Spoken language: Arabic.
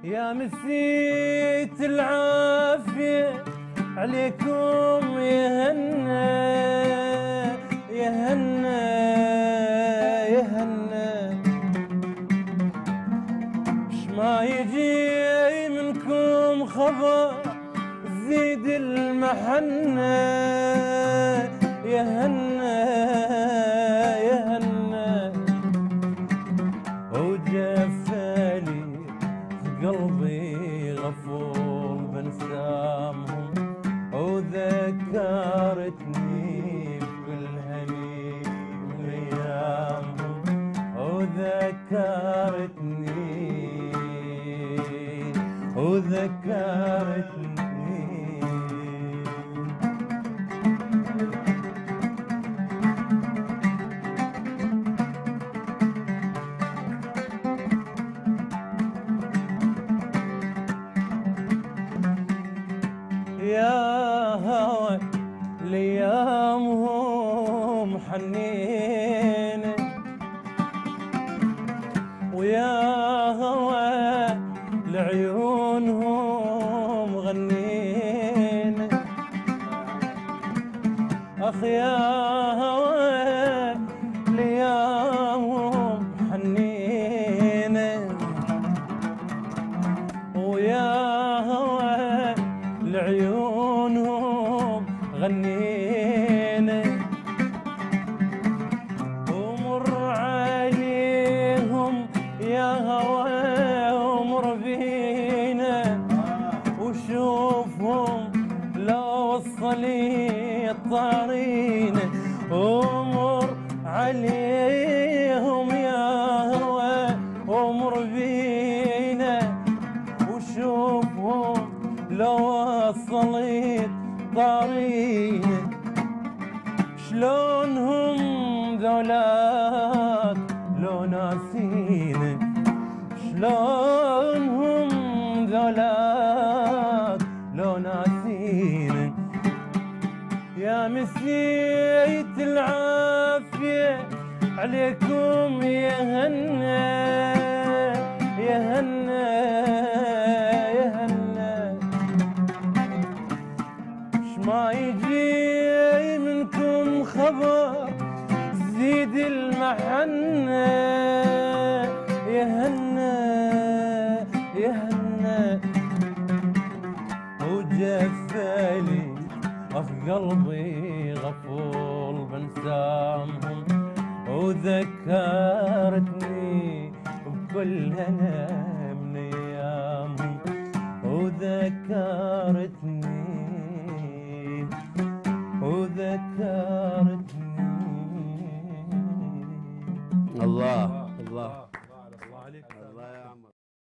يا مسيت العافية عليكم يا هنا يا هنا يا هنا، مش ما يجي منكم خبر زيد المحنة يا هنا يا هنا، وجفالي في قلبي غفور بنسامهم، وذكرتني بالهني ويامهم، وذكرتني يا هوى ليامهم حنينة، ويا هوى لعيونهم غنينة، أخ يا هوى ليامهم حنينة، ويا هوى لعيونهم غنينا، ومر عليهم يا هوى ومر بينا، وشوفهم لو وصلي الطارينا، ومر عليهم يا هوى ومر بينا، وشوفهم لو وصلت طارينا، شلونهم ذولاك لو ناسينا، شلونهم ذولاك لو ناسينا، يا مسيت العافية عليكم يا هنا يا هنا يا هنا، ما يجي منكم خبر زيد المحنة يا هنا يا هنا، وجفالي في قلبي غفور بنسامهم، وذكرتني بكل هنا من ايامهم، وذكرتني الله الله الله عليك. الله يا عم.